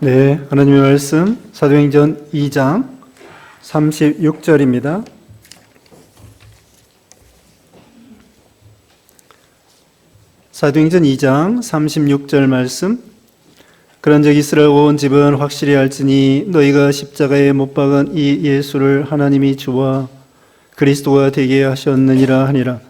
네, 하나님의 말씀 사도행전 2장 36절입니다. 사도행전 2장 36절 말씀. 그런즉 이스라엘 온 집은 확실히 알지니 너희가 십자가에 못 박은 이 예수를 하나님이 주와 그리스도가 되게 하셨느니라 하니라.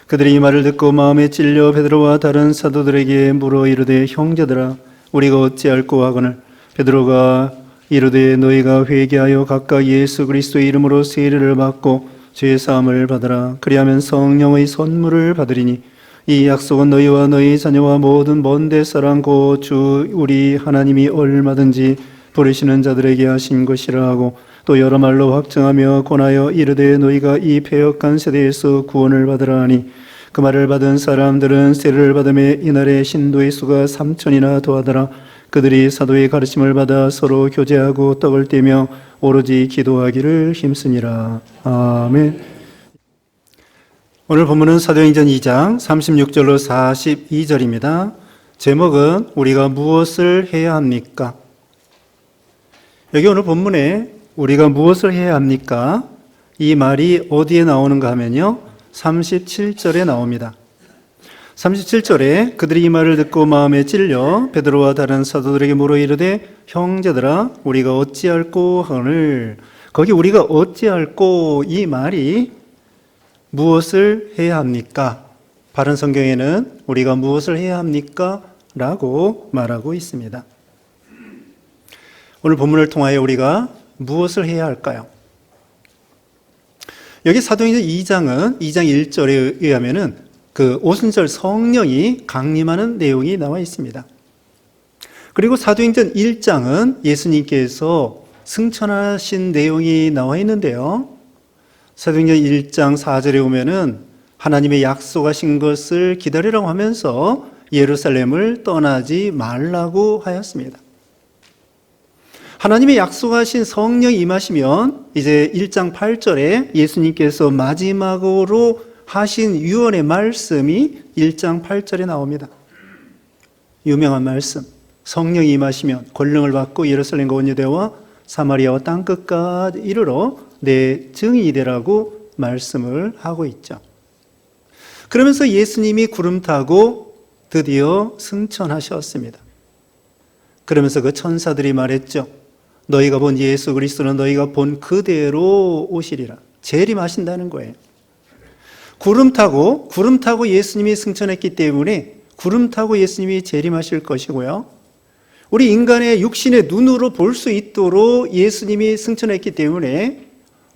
그들이 이 말을 듣고 마음에 찔려 베드로와 다른 사도들에게 물어 이르되 형제들아 우리가 어찌할꼬 하거늘 베드로가 이르되 너희가 회개하여 각각 예수 그리스도의 이름으로 세례를 받고 죄 사함을 받으라. 그리하면 성령의 선물을 받으리니 이 약속은 너희와 너희 자녀와 모든 먼데 사람 곧 주 우리 하나님이 얼마든지 부르시는 자들에게 하신 것이라 하고 또 여러 말로 확증하며 권하여 이르되 너희가 이 패역한 세대에서 구원을 받으라 하니 그 말을 받은 사람들은 세례를 받음에 이날에 신도의 수가 3,000이나 더하더라. 그들이 사도의 가르침을 받아 서로 교제하고 떡을 떼며 오로지 기도하기를 힘쓰니라. 아멘. 오늘 본문은 사도행전 2장 36절로 42절입니다. 제목은 우리가 무엇을 해야 합니까? 여기 오늘 본문에 우리가 무엇을 해야 합니까? 이 말이 어디에 나오는가 하면요 37절에 나옵니다. 37절에 그들이 이 말을 듣고 마음에 찔려 베드로와 다른 사도들에게 물어 이르되 형제들아 우리가 어찌할꼬 하거늘, 거기 우리가 어찌할꼬 이 말이 무엇을 해야 합니까? 바른 성경에는 우리가 무엇을 해야 합니까? 라고 말하고 있습니다. 오늘 본문을 통하여 우리가 무엇을 해야 할까요? 여기 사도행전 2장은 2장 1절에 의하면은 그 오순절 성령이 강림하는 내용이 나와 있습니다. 그리고 사도행전 1장은 예수님께서 승천하신 내용이 나와 있는데요. 사도행전 1장 4절에 보면은 하나님의 약속하신 것을 기다리라고 하면서 예루살렘을 떠나지 말라고 하였습니다. 하나님의 약속하신 성령이 임하시면 이제 1장 8절에 예수님께서 마지막으로 하신 유언의 말씀이 1장 8절에 나옵니다. 유명한 말씀. 성령이 임하시면 권능을 받고 예루살렘과 온 유대와 사마리아와 땅끝까지 이르러 내 증인이 되라고 말씀을 하고 있죠. 그러면서 예수님이 구름 타고 드디어 승천하셨습니다. 그러면서 그 천사들이 말했죠. 너희가 본 예수 그리스도는 너희가 본 그대로 오시리라. 재림하신다는 거예요. 구름 타고 예수님이 승천했기 때문에 구름 타고 예수님이 재림하실 것이고요. 우리 인간의 육신의 눈으로 볼 수 있도록 예수님이 승천했기 때문에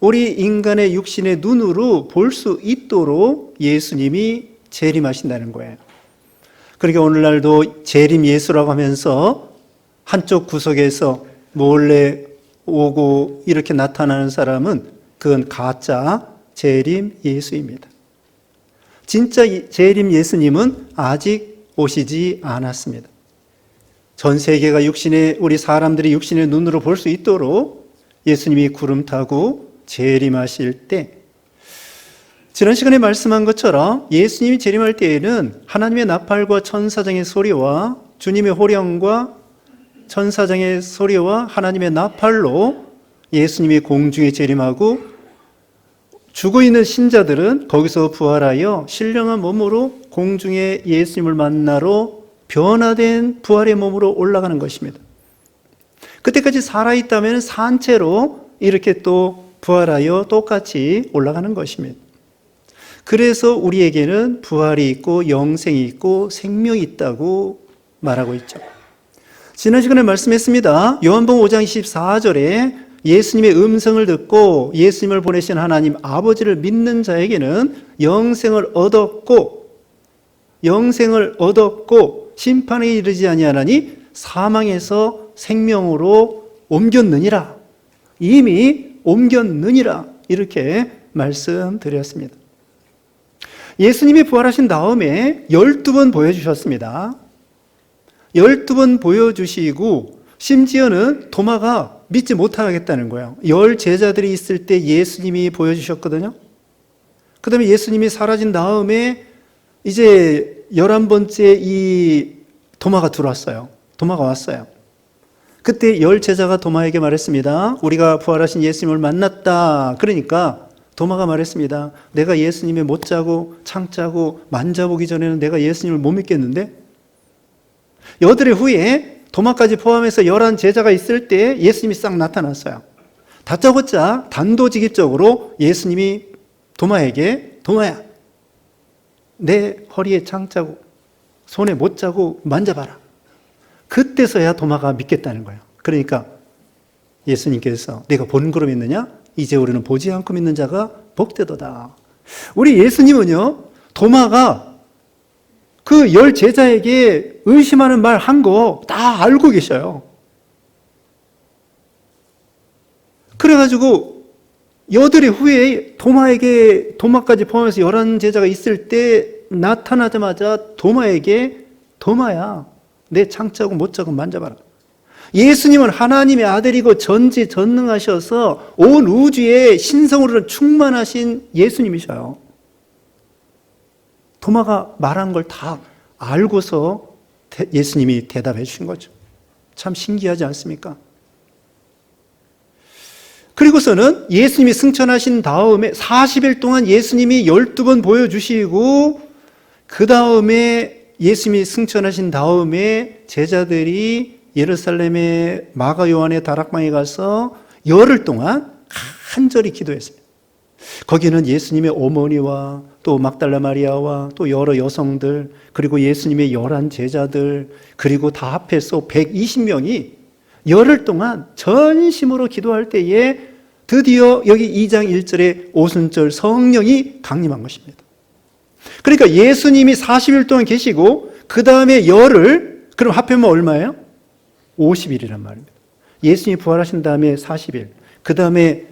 우리 인간의 육신의 눈으로 볼 수 있도록 예수님이 재림하신다는 거예요. 그러니까 오늘날도 재림 예수라고 하면서 한쪽 구석에서 몰래 오고 이렇게 나타나는 사람은 그건 가짜 재림 예수입니다. 진짜 재림 예수님은 아직 오시지 않았습니다. 전 세계가 우리 사람들이 육신의 눈으로 볼 수 있도록 예수님이 구름 타고 재림하실 때, 지난 시간에 말씀한 것처럼 예수님이 재림할 때에는 하나님의 나팔과 천사장의 소리와 주님의 호령과 천사장의 소리와 하나님의 나팔로 예수님이 공중에 재림하고 죽어있는 신자들은 거기서 부활하여 신령한 몸으로 공중에 예수님을 만나러 변화된 부활의 몸으로 올라가는 것입니다. 그때까지 살아있다면 산채로 이렇게 또 부활하여 똑같이 올라가는 것입니다. 그래서 우리에게는 부활이 있고 영생이 있고 생명이 있다고 말하고 있죠. 지난 시간에 말씀했습니다. 요한복음 5장 24절에 예수님의 음성을 듣고 예수님을 보내신 하나님 아버지를 믿는 자에게는 영생을 얻었고 심판에 이르지 아니하나니 사망에서 생명으로 옮겼느니라. 이미 옮겼느니라. 이렇게 말씀드렸습니다. 예수님이 부활하신 다음에 12번 보여주셨습니다. 12번 보여주시고 심지어는 도마가 믿지 못하겠다는 거예요. 10 제자들이 있을 때 예수님이 보여주셨거든요. 그 다음에 예수님이 사라진 다음에 이제 11번째 이 도마가 들어왔어요. 도마가 왔어요. 그때 열 제자가 도마에게 말했습니다. 우리가 부활하신 예수님을 만났다. 그러니까 도마가 말했습니다. 내가 예수님의 못 자고 창 짜고 만져보기 전에는 내가 예수님을 못 믿겠는데? 여드레 후에 도마까지 포함해서 11 제자가 있을 때 예수님이 싹 나타났어요. 다짜고짜 단도직입적으로 예수님이 도마에게 도마야, 내 허리에 창 짜고 손에 못 짜고 만져봐라. 그때서야 도마가 믿겠다는 거예요. 그러니까 예수님께서 내가 본거로 믿느냐? 이제 우리는 보지 않고 믿는 자가 복되도다. 우리 예수님은요, 도마가 그 10 제자에게 의심하는 말 한 거 다 알고 계셔요. 그래가지고 여드레 후에 도마까지 포함해서 11 제자가 있을 때 나타나자마자 도마에게 도마야, 내 창 짜고 못 짜고 만져봐라. 예수님은 하나님의 아들이고 전지전능하셔서 온 우주의 신성으로는 충만하신 예수님이셔요. 도마가 말한 걸 다 알고서 예수님이 대답해 주신 거죠. 참 신기하지 않습니까? 그리고서는 예수님이 승천하신 다음에 40일 동안 예수님이 12번 보여주시고 그 다음에 예수님이 승천하신 다음에 제자들이 예루살렘의 마가 요한의 다락방에 가서 열흘 동안 간절히 기도했어요. 거기는 예수님의 어머니와 또 막달라 마리아와 또 여러 여성들, 그리고 예수님의 11 제자들, 그리고 다 합해서 120명이 열흘 동안 전심으로 기도할 때에 드디어 여기 2장 1절에 오순절 성령이 강림한 것입니다. 그러니까 예수님이 40일 동안 계시고 그 다음에 열흘, 그럼 합하면 얼마예요? 50일이란 말입니다. 예수님이 부활하신 다음에 40일, 그 다음에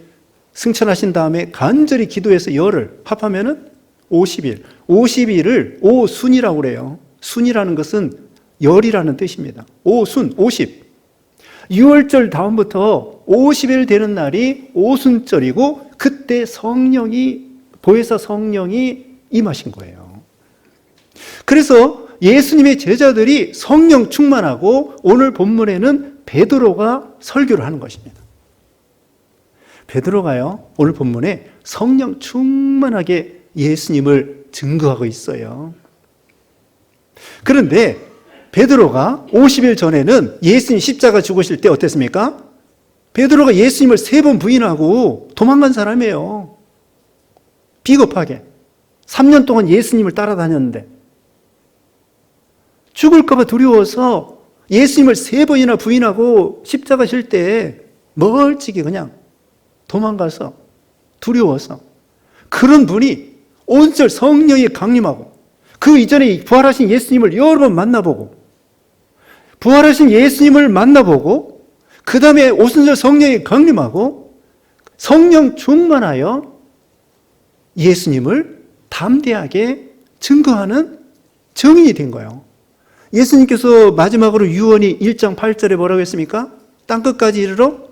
승천하신 다음에 간절히 기도해서 열흘 합하면은 50일. 50일을 오순이라고 그래요. 순이라는 것은 열이라는 뜻입니다. 오순, 50. 6월절 다음부터 50일 되는 날이 오순절이고 그때 보혜사 성령이 임하신 거예요. 그래서 예수님의 제자들이 성령 충만하고 오늘 본문에는 베드로가 설교를 하는 것입니다. 베드로가요, 오늘 본문에 성령 충만하게 예수님을 증거하고 있어요. 그런데 베드로가 50일 전에는 예수님 십자가 죽으실 때 어땠습니까? 베드로가 예수님을 3번 부인하고 도망간 사람이에요. 비겁하게. 3년 동안 예수님을 따라다녔는데 죽을까 봐 두려워서 예수님을 3번이나 부인하고 십자가 질 때 멀찍이 그냥 도망가서 두려워서, 그런 분이 온절 성령이 강림하고 그 이전에 부활하신 예수님을 여러 번 만나보고 부활하신 예수님을 만나보고 그 다음에 오순절 성령이 강림하고 성령 충만하여 예수님을 담대하게 증거하는 증인이 된 거예요. 예수님께서 마지막으로 유언이 1장 8절에 뭐라고 했습니까? 땅끝까지 이르러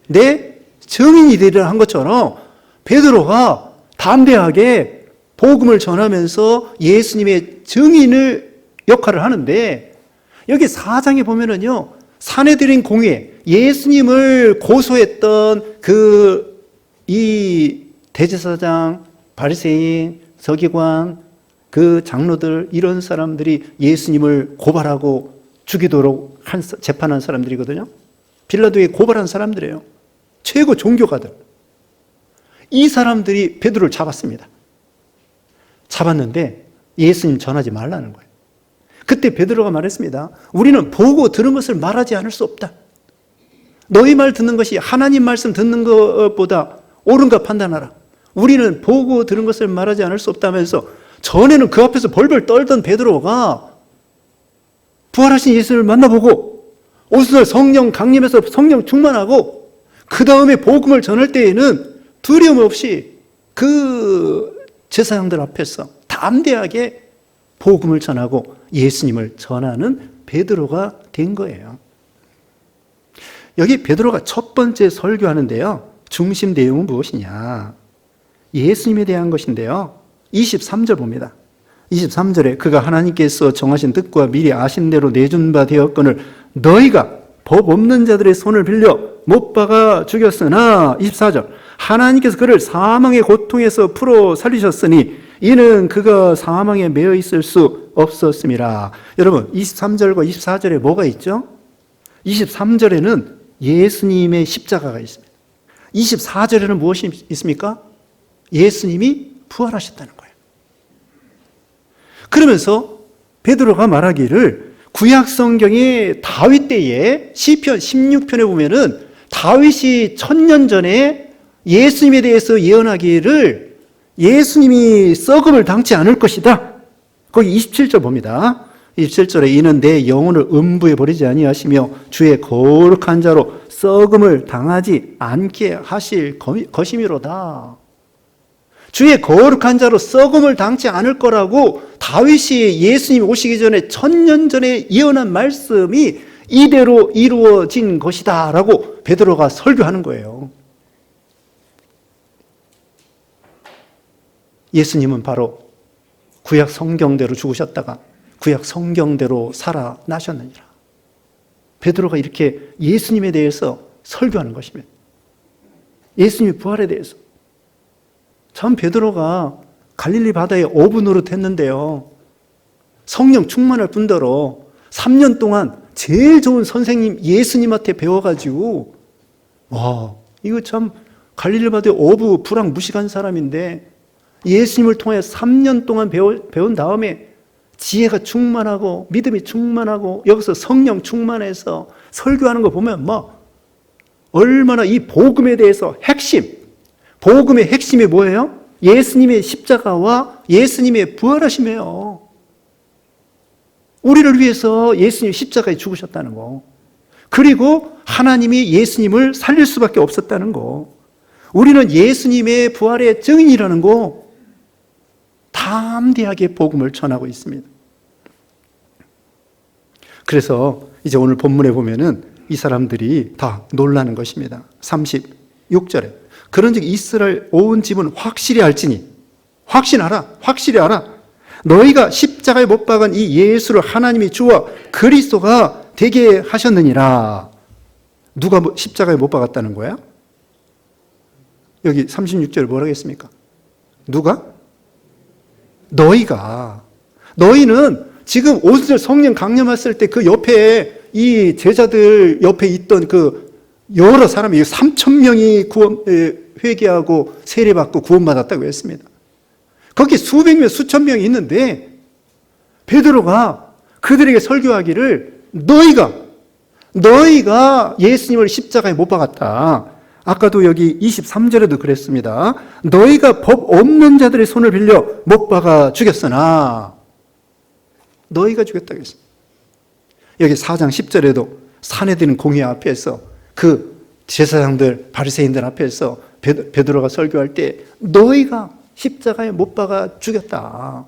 내 증인이 되리라 한 것처럼 베드로가 담대하게 복음을 전하면서 예수님의 증인을 역할을 하는데, 여기 4장에 보면은요, 사내들인 공회, 예수님을 고소했던 이 대제사장, 바리새인, 서기관, 그 장로들, 이런 사람들이 예수님을 고발하고 죽이도록 재판한 사람들이거든요. 빌라도에 고발한 사람들이에요. 최고 종교가들. 이 사람들이 베드로를 잡았습니다. 잡았는데 예수님 전하지 말라는 거예요. 그때 베드로가 말했습니다. 우리는 보고 들은 것을 말하지 않을 수 없다. 너희 말 듣는 것이 하나님 말씀 듣는 것보다 옳은가 판단하라. 우리는 보고 들은 것을 말하지 않을 수 없다면서, 전에는 그 앞에서 벌벌 떨던 베드로가 부활하신 예수를 만나보고 오순절 성령 강림해서 성령 충만하고 그 다음에 복음을 전할 때에는 두려움 없이 그 제사장들 앞에서 담대하게 복음을 전하고 예수님을 전하는 베드로가 된 거예요. 여기 베드로가 첫 번째 설교하는데요, 중심 내용은 무엇이냐? 예수님에 대한 것인데요. 23절 봅니다. 23절에 그가 하나님께서 정하신 뜻과 미리 아신 대로 내준 바 되었거늘 너희가 법 없는 자들의 손을 빌려 못 박아 죽였으나 24절 하나님께서 그를 사망의 고통에서 풀어 살리셨으니 이는 그가 사망에 매여 있을 수 없었음이라. 여러분 23절과 24절에 뭐가 있죠? 23절에는 예수님의 십자가가 있습니다. 24절에는 무엇이 있습니까? 예수님이 부활하셨다는 거예요. 그러면서 베드로가 말하기를 구약 성경의 다윗 때에 시편 16편에 보면은 다윗이 1000년 전에 예수님에 대해서 예언하기를 예수님이 썩음을 당치 않을 것이다. 거기 27절 봅니다. 27절에 이는 내 영혼을 음부에 버리지 아니하시며 주의 거룩한 자로 썩음을 당하지 않게 하실 것이미로다. 주의 거룩한 자로 썩음을 당치 않을 거라고 다윗이 예수님 오시기 전에 1000년 전에 예언한 말씀이 이대로 이루어진 것이다 라고 베드로가 설교하는 거예요. 예수님은 바로 구약 성경대로 죽으셨다가 구약 성경대로 살아나셨느니라. 베드로가 이렇게 예수님에 대해서 설교하는 것입니다. 예수님의 부활에 대해서. 참 베드로가 갈릴리 바다에 어부 노릇했는데요. 성령 충만할 뿐더러 3년 동안 제일 좋은 선생님 예수님한테 배워가지고 와 이거 참 갈릴리 바다에 어부 불황 무식한 사람인데 예수님을 통해 3년 동안 배운 다음에 지혜가 충만하고 믿음이 충만하고 여기서 성령 충만해서 설교하는 거 보면 뭐 얼마나 이 복음에 대해서 복음의 핵심이 뭐예요? 예수님의 십자가와 예수님의 부활하심이에요. 우리를 위해서 예수님이 십자가에 죽으셨다는 거. 그리고 하나님이 예수님을 살릴 수밖에 없었다는 거. 우리는 예수님의 부활의 증인이라는 거. 담대하게 복음을 전하고 있습니다. 그래서 이제 오늘 본문에 보면은 이 사람들이 다 놀라는 것입니다. 36절에 그런즉 이스라엘 온 집은 확실히 알지니 확실히 알아 너희가 십자가에 못 박은 이 예수를 하나님이 주와 그리스도가 되게 하셨느니라. 누가 십자가에 못 박았다는 거야? 여기 36절에 뭐라고 했습니까? 누가? 너희는 지금 오순절 성령 강림했을 때 그 옆에 이 제자들 옆에 있던 그 여러 사람이 3,000명이 회개하고 세례받고 구원받았다고 했습니다. 거기 수백 명, 수천 명이 있는데 베드로가 그들에게 설교하기를 너희가 예수님을 십자가에 못 박았다. 아까도 여기 23절에도 그랬습니다. 너희가 법 없는 자들의 손을 빌려 못 박아 죽였으나 너희가 죽였다고 했습니다. 여기 4장 10절에도 사내들은 공회 앞에서 그 제사장들 바리새인들 앞에서 베드로가 설교할 때 너희가 십자가에 못 박아 죽였다.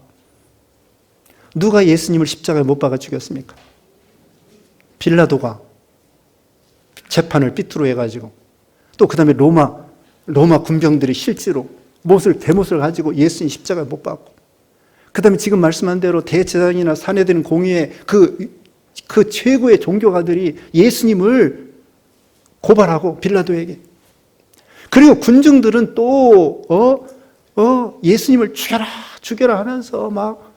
누가 예수님을 십자가에 못 박아 죽였습니까? 빌라도가 재판을 삐뚤어 해가지고 또 그 다음에 로마 군병들이 실제로 대못을 가지고 예수님 십자가에 못 박고 그 다음에 지금 말씀한 대로 대제사장이나 사내들은 공의회 그 최고의 종교가들이 예수님을 고발하고 빌라도에게 그리고 군중들은 또 예수님을 죽여라 하면서 막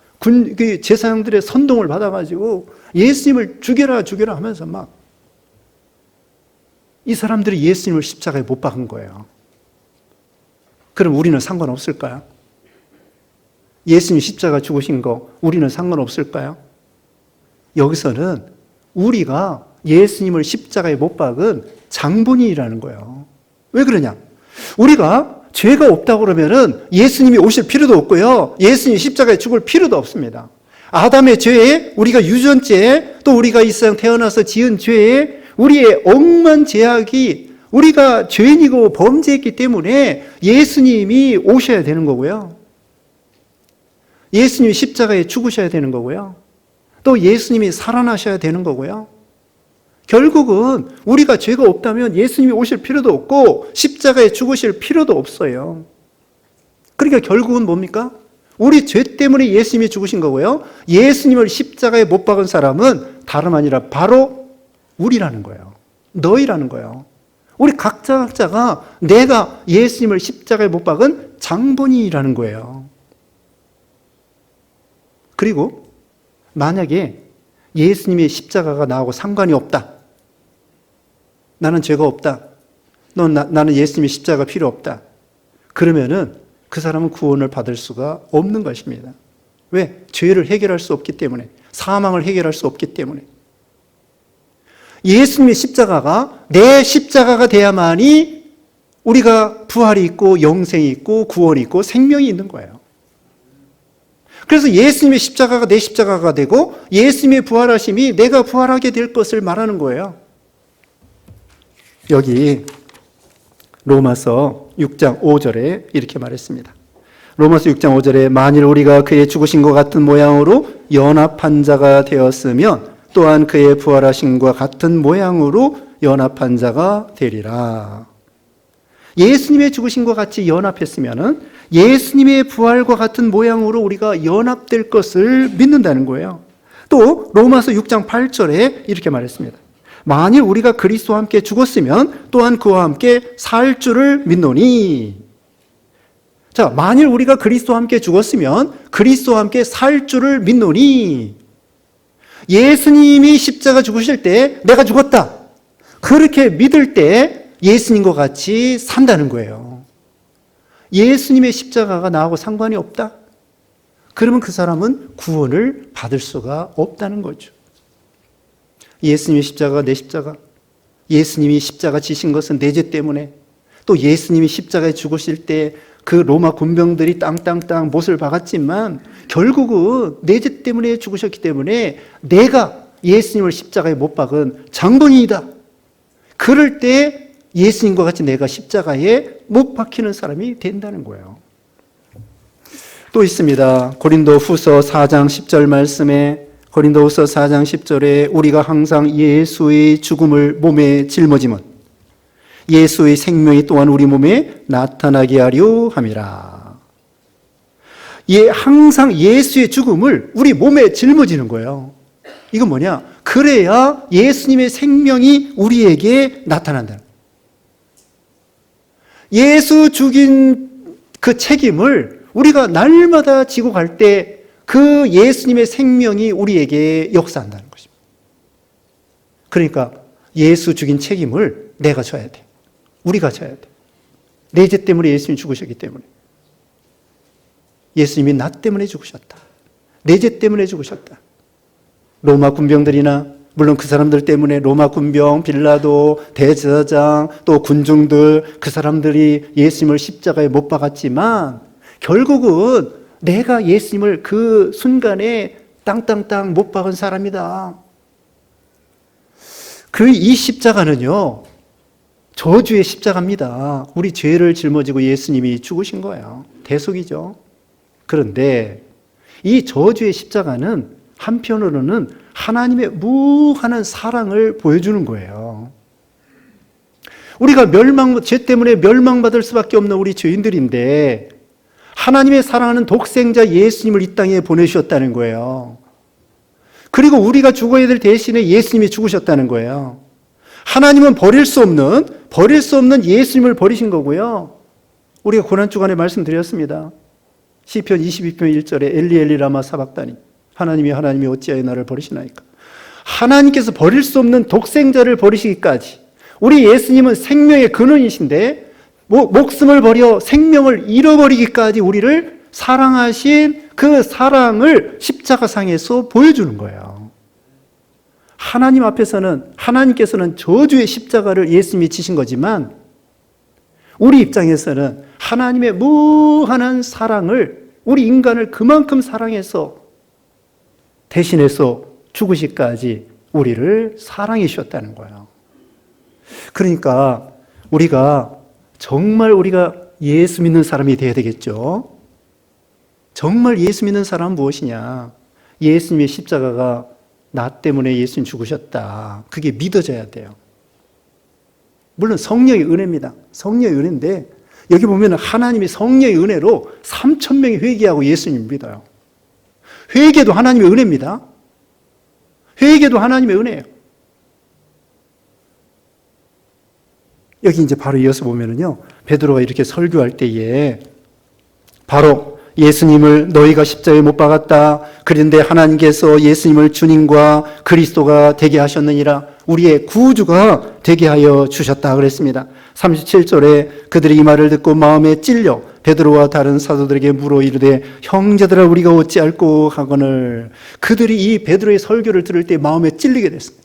제사장들의 선동을 받아가지고 예수님을 죽여라 하면서 막 이 사람들이 예수님을 십자가에 못 박은 거예요. 그럼 우리는 상관없을까요? 예수님 십자가 죽으신 거 우리는 상관없을까요? 여기서는 우리가 예수님을 십자가에 못 박은 장본인이라는 거예요. 왜 그러냐? 우리가 죄가 없다고 그러면은 예수님이 오실 필요도 없고요. 예수님이 십자가에 죽을 필요도 없습니다. 아담의 죄에 우리가 유전죄에 또 우리가 이 세상 태어나서 지은 죄에 우리의 억만 죄악이 우리가 죄인이고 범죄했기 때문에 예수님이 오셔야 되는 거고요. 예수님이 십자가에 죽으셔야 되는 거고요. 또 예수님이 살아나셔야 되는 거고요. 결국은 우리가 죄가 없다면 예수님이 오실 필요도 없고 십자가에 죽으실 필요도 없어요. 그러니까 결국은 뭡니까? 우리 죄 때문에 예수님이 죽으신 거고요. 예수님을 십자가에 못 박은 사람은 다름 아니라 바로 우리라는 거예요. 너희라는 거예요. 우리 각자가 내가 예수님을 십자가에 못 박은 장본인이라는 거예요. 그리고 만약에 예수님의 십자가가 나하고 상관이 없다. 나는 죄가 없다. 나는 예수님의 십자가가 필요 없다. 그러면은 그 사람은 구원을 받을 수가 없는 것입니다. 왜? 죄를 해결할 수 없기 때문에, 사망을 해결할 수 없기 때문에. 예수님의 십자가가 내 십자가가 돼야만이 우리가 부활이 있고 영생이 있고 구원이 있고 생명이 있는 거예요. 그래서 예수님의 십자가가 내 십자가가 되고 예수님의 부활하심이 내가 부활하게 될 것을 말하는 거예요. 여기 로마서 6장 5절에 이렇게 말했습니다. 로마서 6장 5절에 만일 우리가 그의 죽으신 것 같은 모양으로 연합한 자가 되었으면 또한 그의 부활하심과 같은 모양으로 연합한 자가 되리라. 예수님의 죽으심과 같이 연합했으면 예수님의 부활과 같은 모양으로 우리가 연합될 것을 믿는다는 거예요. 또 로마서 6장 8절에 이렇게 말했습니다. 만일 우리가 그리스도와 함께 죽었으면 또한 그와 함께 살 줄을 믿노니. 자, 만일 우리가 그리스도와 함께 죽었으면 그리스도와 함께 살 줄을 믿노니. 예수님이 십자가 죽으실 때 내가 죽었다. 그렇게 믿을 때 예수님과 같이 산다는 거예요. 예수님의 십자가가 나하고 상관이 없다? 그러면 그 사람은 구원을 받을 수가 없다는 거죠. 예수님의 십자가가 내 십자가, 예수님이 십자가 지신 것은 내 죄 때문에, 또 예수님이 십자가에 죽으실 때 그 로마 군병들이 땅땅땅 못을 박았지만 결국은 내 죄 때문에 죽으셨기 때문에 내가 예수님을 십자가에 못 박은 장본인이다. 그럴 때 예수님과 같이 내가 십자가에 못 박히는 사람이 된다는 거예요. 또 있습니다. 고린도후서 4장 10절 말씀에, 고린도후서 4장 10절에 우리가 항상 예수의 죽음을 몸에 짊어지면 예수의 생명이 또한 우리 몸에 나타나게 하려 함이라. 항상 예수의 죽음을 우리 몸에 짊어지는 거예요. 이건 뭐냐? 그래야 예수님의 생명이 우리에게 나타난다. 예수 죽인 그 책임을 우리가 날마다 지고 갈 때 그 예수님의 생명이 우리에게 역사한다는 것입니다. 그러니까 예수 죽인 책임을 내가 져야 돼. 우리가 져야 돼. 내 죄 때문에 예수님이 죽으셨기 때문에. 예수님이 나 때문에 죽으셨다. 내 죄 때문에 죽으셨다. 로마 군병들이나 물론 그 사람들 때문에 로마 군병, 빌라도, 대제사장, 또 군중들 그 사람들이 예수님을 십자가에 못 박았지만 결국은 내가 예수님을 그 순간에 땅땅땅 못 박은 사람이다. 이 십자가는요, 저주의 십자가입니다. 우리 죄를 짊어지고 예수님이 죽으신 거예요. 대속이죠. 그런데 이 저주의 십자가는 한편으로는 하나님의 무한한 사랑을 보여주는 거예요. 우리가 죄 때문에 멸망받을 수밖에 없는 우리 죄인들인데 하나님의 사랑하는 독생자 예수님을 이 땅에 보내주셨다는 거예요. 그리고 우리가 죽어야 될 대신에 예수님이 죽으셨다는 거예요. 하나님은 버릴 수 없는 예수님을 버리신 거고요. 우리가 고난주간에 말씀드렸습니다. 시편 22편 1절에 엘리 엘리 라마 사박다니 하나님이 어찌하여 나를 버리시나이까. 하나님께서 버릴 수 없는 독생자를 버리시기까지 우리 예수님은 생명의 근원이신데 목숨을 버려 생명을 잃어버리기까지 우리를 사랑하신 그 사랑을 십자가상에서 보여주는 거예요. 하나님 앞에서는 하나님께서는 저주의 십자가를 예수님이 지신 거지만 우리 입장에서는 하나님의 무한한 사랑을 우리 인간을 그만큼 사랑해서 대신해서 죽으시기까지 우리를 사랑해 주셨다는 거예요. 그러니까 정말 우리가 예수 믿는 사람이 되어야 되겠죠. 정말 예수 믿는 사람은 무엇이냐? 예수님의 십자가가 나 때문에 예수님 죽으셨다. 그게 믿어져야 돼요. 물론 성령의 은혜입니다. 성령의 은혜인데 여기 보면 하나님이 성령의 은혜로 3,000명이 회개하고 예수님 믿어요. 회개도 하나님의 은혜입니다. 회개도 하나님의 은혜예요. 여기 이제 바로 이어서 보면은요, 베드로가 이렇게 설교할 때에 바로 예수님을 너희가 십자가에 못 박았다. 그런데 하나님께서 예수님을 주님과 그리스도가 되게 하셨느니라. 우리의 구주가 되게 하여 주셨다 그랬습니다. 37절에 그들이 이 말을 듣고 마음에 찔려 베드로와 다른 사도들에게 물어 이르되 형제들아 우리가 어찌할꼬 하거늘. 그들이 이 베드로의 설교를 들을 때 마음에 찔리게 됐습니다.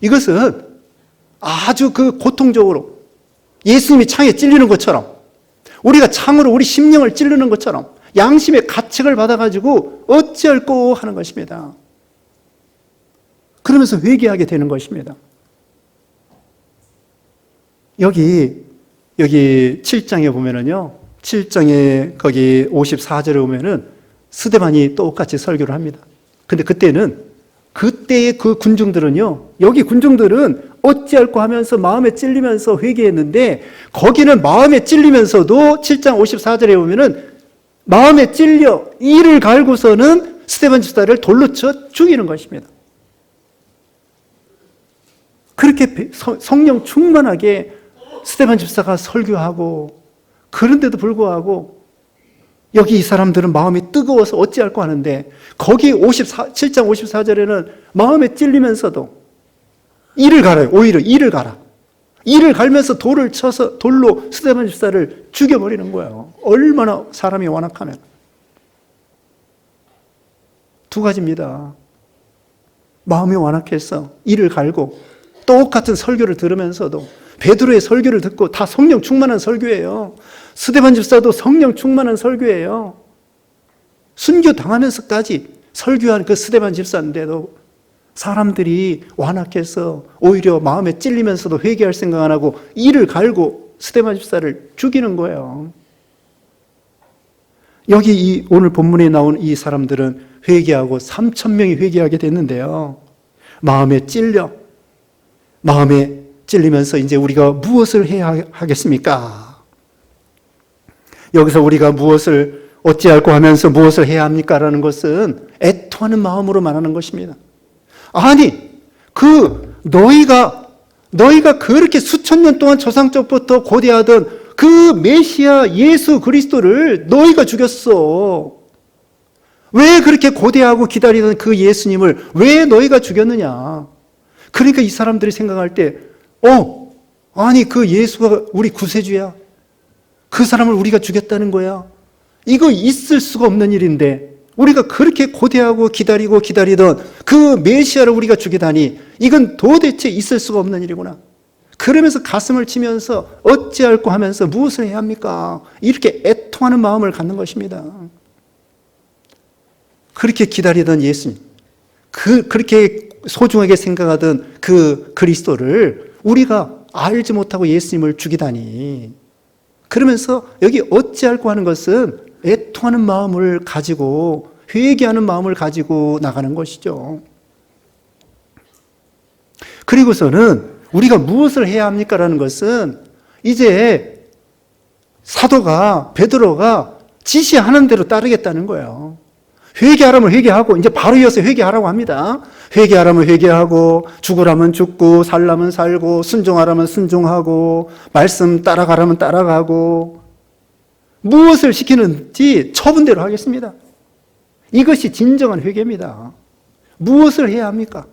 이것은 아주 그 고통적으로 예수님이 창에 찔리는 것처럼, 우리가 창으로 우리 심령을 찌르는 것처럼 양심의 가책을 받아가지고 어찌할꼬 하는 것입니다. 그러면서 회개하게 되는 것입니다. 여기 7장에 보면은요, 7장에 거기 54절에 보면은 스데반이 똑같이 설교를 합니다. 근데 그때의 그 군중들은요, 여기 군중들은 어찌할꼬 하면서 마음에 찔리면서 회개했는데, 거기는 마음에 찔리면서도 7장 54절에 보면은 마음에 찔려 이를 갈고서는 스데반 집사를 돌로 쳐 죽이는 것입니다. 그렇게 성령 충만하게 스데반 집사가 설교하고, 그런데도 불구하고 여기 이 사람들은 마음이 뜨거워서 어찌할꼬 하는데, 거기 7장 54절에는 마음에 찔리면서도 이를 갈아요. 오히려 이를 갈아. 이를 갈면서 돌을 쳐서 돌로 스데반 집사를 죽여버리는 거예요. 얼마나 사람이 완악하면. 두 가지입니다. 마음이 완악해서 이를 갈고, 똑같은 설교를 들으면서도, 베드로의 설교를 듣고, 다 성령 충만한 설교예요. 스데반 집사도 성령 충만한 설교예요. 순교 당하면서까지 설교한 그 스데반 집사인데도 사람들이 완악해서 오히려 마음에 찔리면서도 회개할 생각 안 하고 이를 갈고 스데반 집사를 죽이는 거예요. 여기 오늘 본문에 나온 이 사람들은 회개하고 3,000명이 회개하게 됐는데요. 마음에 찔리면서 이제 우리가 무엇을 해야 하겠습니까? 여기서 우리가 무엇을 어찌할꼬 하면서 무엇을 해야 합니까? 라는 것은 애통하는 마음으로 말하는 것입니다. 아니, 너희가 그렇게 수천 년 동안 조상적부터 고대하던 그 메시아 예수 그리스도를 너희가 죽였어. 왜 그렇게 고대하고 기다리던 그 예수님을 왜 너희가 죽였느냐? 그러니까 이 사람들이 생각할 때, 아니 그 예수가 우리 구세주야. 그 사람을 우리가 죽였다는 거야. 이거 있을 수가 없는 일인데, 우리가 그렇게 고대하고 기다리던 그 메시아를 우리가 죽이다니, 이건 도대체 있을 수가 없는 일이구나. 그러면서 가슴을 치면서 어찌할꼬 하면서 무엇을 해야 합니까? 이렇게 애통하는 마음을 갖는 것입니다. 그렇게 기다리던 예수님, 그렇게 소중하게 생각하던 그 그리스도를 우리가 알지 못하고 예수님을 죽이다니. 그러면서 여기 어찌할꼬 하는 것은 애통하는 마음을 가지고, 회개하는 마음을 가지고 나가는 것이죠. 그리고서는 우리가 무엇을 해야 합니까? 라는 것은 이제 베드로가 지시하는 대로 따르겠다는 거예요. 회개하라면 회개하고, 이제 바로 이어서 회개하라고 합니다. 회개하라면 회개하고, 죽으라면 죽고, 살라면 살고, 순종하라면 순종하고, 말씀 따라가라면 따라가고, 무엇을 시키는지 처분대로 하겠습니다. 이것이 진정한 회개입니다. 무엇을 해야 합니까?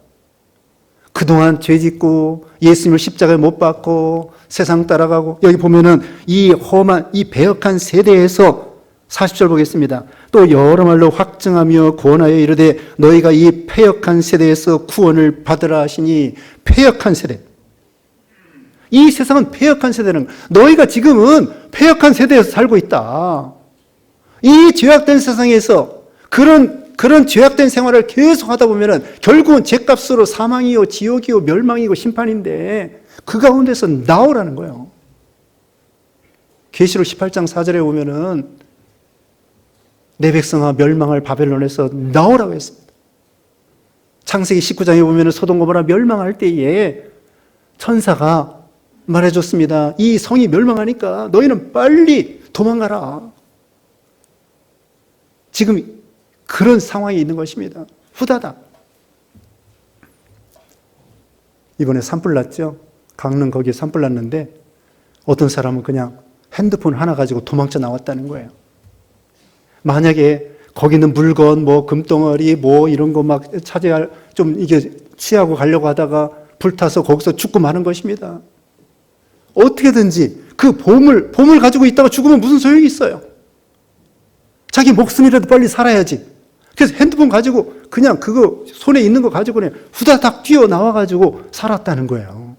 그동안 죄 짓고 예수님을 십자가에 못 박고 세상 따라가고, 여기 보면은 이 험한, 이 배역한 세대에서 40절 보겠습니다. 또 여러 말로 확증하며 권하여 이르되 너희가 이 패역한 세대에서 구원을 받으라 하시니. 패역한 세대. 이 세상은 패역한 세대는, 너희가 지금은 패역한 세대에서 살고 있다. 이 죄악된 세상에서 그런 죄악된 생활을 계속 하다 보면은 결국은 죄값으로 사망이요, 지옥이요, 멸망이고 심판인데, 그 가운데서 나오라는 거예요. 계시록 18장 4절에 보면은 내 백성아 멸망할 바벨론에서 나오라고 했습니다. 창세기 19장에 보면은 소돔 고모라 멸망할 때에 천사가 말해줬습니다. 이 성이 멸망하니까 너희는 빨리 도망가라. 지금 그런 상황이 있는 것입니다. 후다닥. 이번에 산불 났죠. 강릉 거기에 산불 났는데 어떤 사람은 그냥 핸드폰 하나 가지고 도망쳐 나왔다는 거예요. 만약에 거기 있는 물건, 뭐 금덩어리, 뭐 이런 거 막 차지할, 좀 이게 취하고 가려고 하다가 불타서 거기서 죽고 마는 것입니다. 어떻게든지 그 보물 가지고 있다가 죽으면 무슨 소용이 있어요? 자기 목숨이라도 빨리 살아야지. 그래서 핸드폰 가지고 그냥 그거 손에 있는 거 가지고 그냥 후다닥 뛰어나와가지고 살았다는 거예요.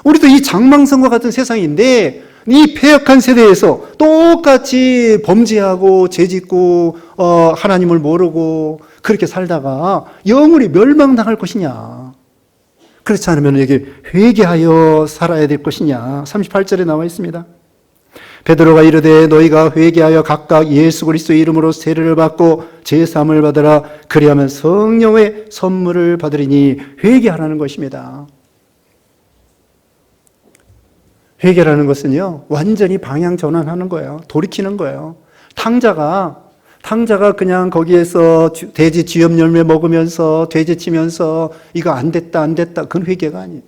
우리도 이 장망성과 같은 세상인데 이 패역한 세대에서 똑같이 범죄하고 죄짓고 하나님을 모르고 그렇게 살다가 영원히 멸망당할 것이냐. 그렇지 않으면 이게 회개하여 살아야 될 것이냐. 38절에 나와 있습니다. 베드로가 이르되 너희가 회개하여 각각 예수 그리스도의 이름으로 세례를 받고 제사함을 받으라. 그리하면 성령의 선물을 받으리니 회개하라는 것입니다. 회개라는 것은요, 완전히 방향 전환하는 거예요. 돌이키는 거예요. 탕자가 그냥 거기에서 돼지 쥐염 열매 먹으면서 돼지 치면서 이거 안 됐다. 그건 회개가 아니에요.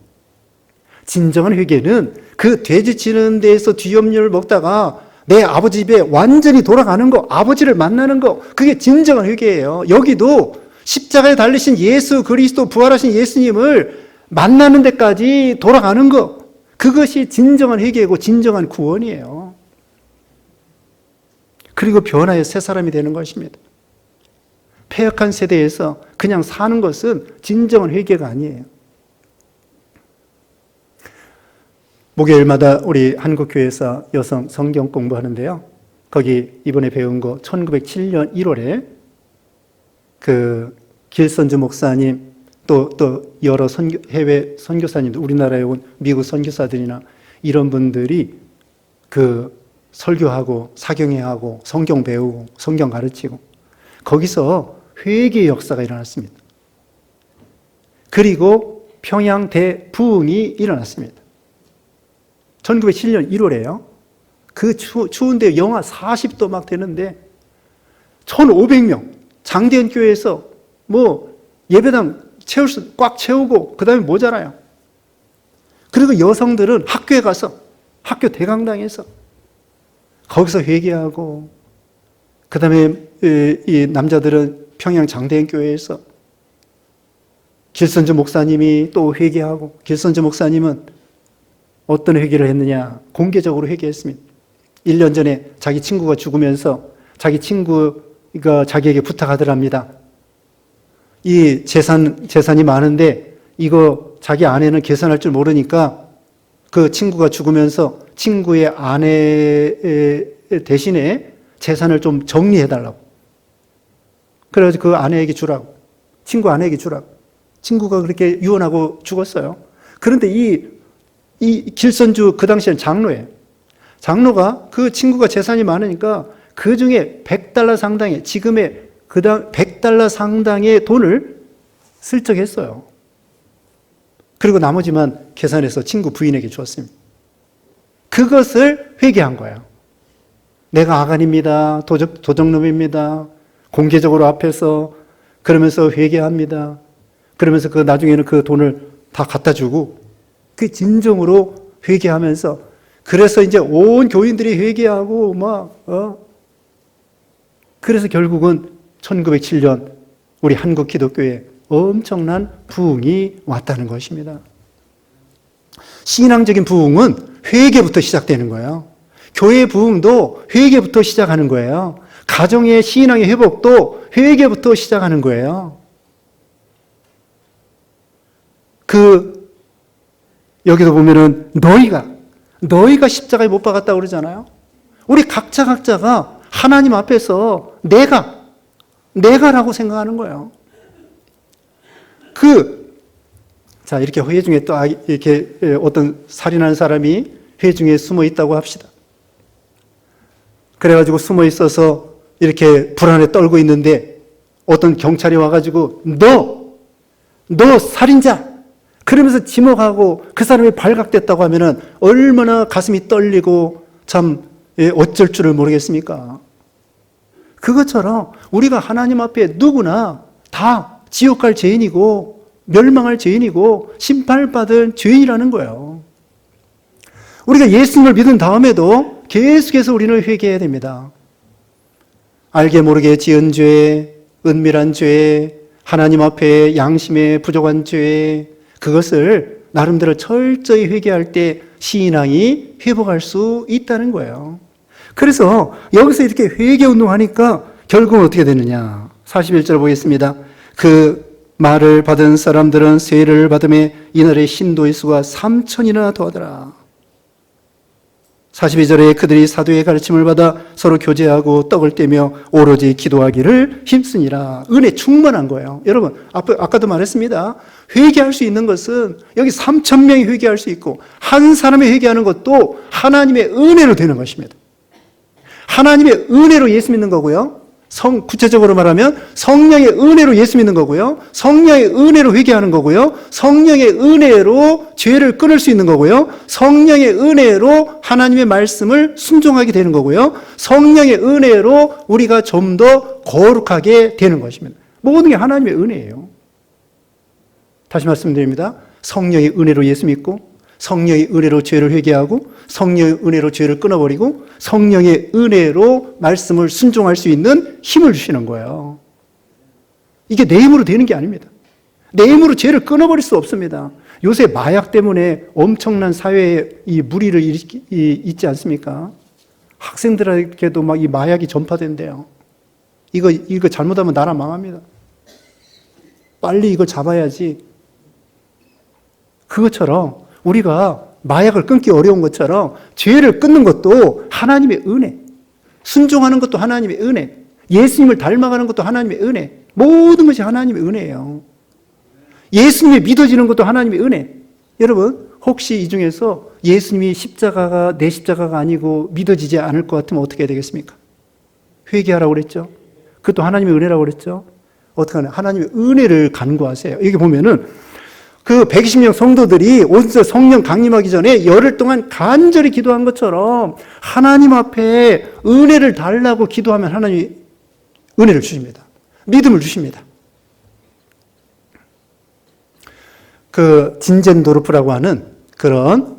진정한 회개는 그 돼지 치는 데에서 쥐염을 먹다가 내 아버지 집에 완전히 돌아가는 거, 아버지를 만나는 거, 그게 진정한 회개예요. 여기도 십자가에 달리신 예수 그리스도 부활하신 예수님을 만나는 데까지 돌아가는 거, 그것이 진정한 회개이고 진정한 구원이에요. 그리고 변화의 새 사람이 되는 것입니다. 패역한 세대에서 그냥 사는 것은 진정한 회개가 아니에요. 목요일마다 우리 한국교회에서 여성 성경 공부하는데요. 거기 이번에 배운 거 1907년 1월에 그 길선주 목사님 또 여러 해외 선교사님들, 우리나라에 온 미국 선교사들이나 이런 분들이 그 설교하고 사경회하고 성경 배우고 성경 가르치고 거기서 회개의 역사가 일어났습니다. 그리고 평양 대부흥이 일어났습니다. 1907년 1월에요. 그 추운데 영하 40도 막 되는데 1,500명 장대현 교회에서 뭐 예배당 꽉 채우고 그 다음에 모자라요. 그리고 여성들은 학교에 가서 학교 대강당에서 거기서 회개하고 그 다음에 이 남자들은 평양 장대현 교회에서 길선주 목사님이 또 회개하고 길선주 목사님은 어떤 회개를 했느냐? 공개적으로 회개했습니다. 1년 전에 자기 친구가 죽으면서 자기 친구가 자기에게 부탁하더랍니다. 이 재산이 많은데 이거 자기 아내는 계산할 줄 모르니까 그 친구가 죽으면서 친구의 아내 대신에 재산을 좀 정리해달라고. 그래서 그 아내에게 주라고. 친구 아내에게 주라고. 친구가 그렇게 유언하고 죽었어요. 그런데 이 길선주 그 당시엔 장로예요. 장로가 그 친구가 재산이 많으니까 그 중에 $100 상당의 지금의 $100 상당의 돈을 슬쩍 했어요. 그리고 나머지만 계산해서 친구 부인에게 주었습니다. 그것을 회개한 거예요. 내가 아간입니다. 도적놈입니다. 공개적으로 앞에서 그러면서 회개합니다. 그러면서 그 나중에는 그 돈을 다 갖다 주고 그 진정으로 회개하면서 그래서 이제 온 교인들이 회개하고 그래서 결국은 1907년 우리 한국 기독교에 엄청난 부흥이 왔다는 것입니다. 신앙적인 부흥은 회개부터 시작되는 거예요. 교회 부흥도 회개부터 시작하는 거예요. 가정의 신앙의 회복도 회개부터 시작하는 거예요. 여기도 보면은 너희가 십자가에 못 박았다고 그러잖아요. 우리 각자가 하나님 앞에서 내가라고 생각하는 거예요. 자, 이렇게 회중에 또 이렇게 어떤 살인한 사람이 회중에 숨어 있다고 합시다. 그래가지고 숨어 있어서 이렇게 불안에 떨고 있는데 어떤 경찰이 와가지고 너 살인자! 그러면서 지목하고 그 사람이 발각됐다고 하면은 얼마나 가슴이 떨리고 참 어쩔 줄을 모르겠습니까? 그것처럼 우리가 하나님 앞에 누구나 다 지옥 갈 죄인이고 멸망할 죄인이고 심판을 받을 죄인이라는 거예요. 우리가 예수님을 믿은 다음에도 계속해서 우리는 회개해야 됩니다. 알게 모르게 지은 죄, 은밀한 죄, 하나님 앞에 양심에 부족한 죄, 그것을 나름대로 철저히 회개할 때 신앙이 회복할 수 있다는 거예요. 그래서 여기서 이렇게 회개 운동하니까 결국은 어떻게 되느냐. 41절 보겠습니다. 그 말을 받은 사람들은 세례를 받음에 이날의 신도의 수가 3,000이나 더하더라. 42절에 그들이 사도의 가르침을 받아 서로 교제하고 떡을 떼며 오로지 기도하기를 힘쓰니라. 은혜 충만한 거예요. 여러분, 아까도 말했습니다. 회개할 수 있는 것은 여기 3,000명이 회개할 수 있고 한 사람이 회개하는 것도 하나님의 은혜로 되는 것입니다. 하나님의 은혜로 예수 믿는 거고요. 구체적으로 말하면 성령의 은혜로 예수 믿는 거고요. 성령의 은혜로 회개하는 거고요. 성령의 은혜로 죄를 끊을 수 있는 거고요. 성령의 은혜로 하나님의 말씀을 순종하게 되는 거고요. 성령의 은혜로 우리가 좀 더 거룩하게 되는 것입니다. 모든 게 하나님의 은혜예요. 다시 말씀드립니다. 성령의 은혜로 예수 믿고 성령의 은혜로 죄를 회개하고 성령의 은혜로 죄를 끊어버리고 성령의 은혜로 말씀을 순종할 수 있는 힘을 주시는 거예요. 이게 내 힘으로 되는 게 아닙니다. 내 힘으로 죄를 끊어버릴 수 없습니다. 요새 마약 때문에 엄청난 사회에 이 무리를 있지 않습니까? 학생들에게도 막 이 마약이 전파된대요. 이거 잘못하면 나라 망합니다. 빨리 이걸 잡아야지. 그것처럼 우리가 마약을 끊기 어려운 것처럼 죄를 끊는 것도 하나님의 은혜, 순종하는 것도 하나님의 은혜, 예수님을 닮아가는 것도 하나님의 은혜, 모든 것이 하나님의 은혜예요. 예수님이 믿어지는 것도 하나님의 은혜. 여러분, 혹시 이 중에서 예수님이 십자가가 내 십자가가 아니고 믿어지지 않을 것 같으면 어떻게 해야 되겠습니까? 회개하라고 그랬죠. 그것도 하나님의 은혜라고 그랬죠. 어떻게 하냐? 하나님의 은혜를 간구하세요. 여기 보면은 그 120명 성도들이 온서 성령 강림하기 전에 열흘 동안 간절히 기도한 것처럼 하나님 앞에 은혜를 달라고 기도하면 하나님이 은혜를 주십니다. 믿음을 주십니다. 그 진젠도르프라고 하는 그런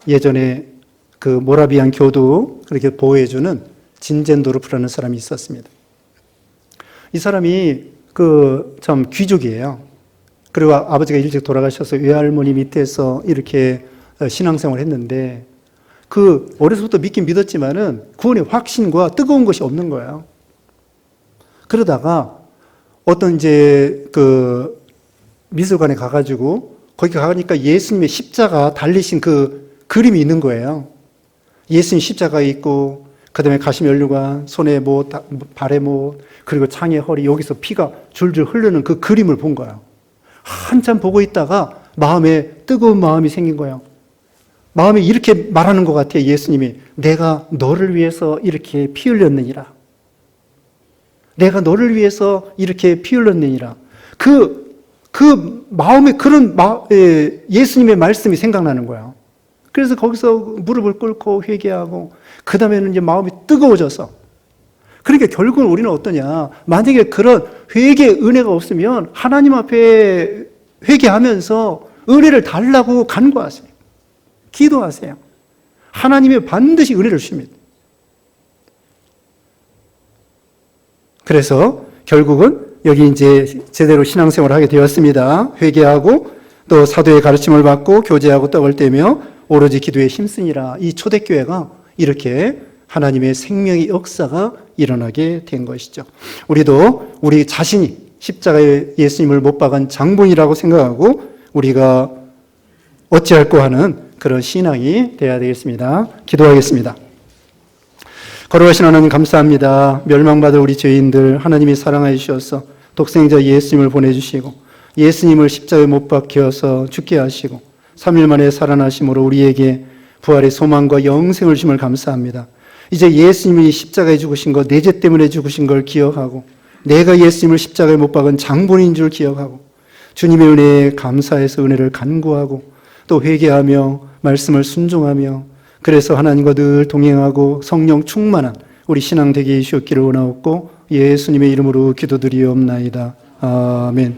예전에 그 모라비안 교도 그렇게 보호해주는 진젠도르프라는 사람이 있었습니다. 이 사람이 참 귀족이에요. 그리고 아버지가 일찍 돌아가셔서 외할머니 밑에서 이렇게 신앙생활을 했는데 어려서부터 믿긴 믿었지만은 구원의 확신과 뜨거운 것이 없는 거예요. 그러다가 어떤 미술관에 가가지고 거기 가니까 예수님의 십자가 달리신 그 그림이 있는 거예요. 예수님 십자가에 있고 그다음에 가시면류관, 손에 못, 발에 못, 그리고 창에 허리, 여기서 피가 줄줄 흐르는 그 그림을 본 거예요. 한참 보고 있다가 마음에 뜨거운 마음이 생긴 거예요. 마음이 이렇게 말하는 것 같아요. 예수님이 내가 너를 위해서 이렇게 피 흘렸느니라. 내가 너를 위해서 이렇게 피 흘렸느니라. 그 마음에 그런 예수님의 말씀이 생각나는 거예요. 그래서 거기서 무릎을 꿇고 회개하고 그 다음에는 이제 마음이 뜨거워져서 그러니까 결국은 우리는 어떠냐. 만약에 그런 회개의 은혜가 없으면 하나님 앞에 회개하면서 은혜를 달라고 간구하세요. 기도하세요. 하나님이 반드시 은혜를 주십니다. 그래서 결국은 여기 이제 제대로 신앙생활을 하게 되었습니다. 회개하고 또 사도의 가르침을 받고 교제하고 떡을 떼며 오로지 기도에 힘쓰니라. 이 초대교회가 이렇게 하나님의 생명의 역사가 일어나게 된 것이죠. 우리도 우리 자신이 십자가에 예수님을 못 박은 장본이라고 생각하고 우리가 어찌할꼬 하는 그런 신앙이 되어야 되겠습니다. 기도하겠습니다. 거룩하신 하나님 감사합니다. 멸망받을 우리 죄인들 하나님이 사랑하여 주셔서 독생자 예수님을 보내주시고 예수님을 십자가에 못 박혀서 죽게 하시고 3일 만에 살아나심으로 우리에게 부활의 소망과 영생을 주심을 감사합니다. 이제 예수님이 십자가에 죽으신 것, 내 죄 때문에 죽으신 걸 기억하고 내가 예수님을 십자가에 못 박은 장본인 줄 기억하고 주님의 은혜에 감사해서 은혜를 간구하고 또 회개하며 말씀을 순종하며 그래서 하나님과 늘 동행하고 성령 충만한 우리 신앙 되게 해주셨기를 원하옵고 예수님의 이름으로 기도드리옵나이다. 아멘.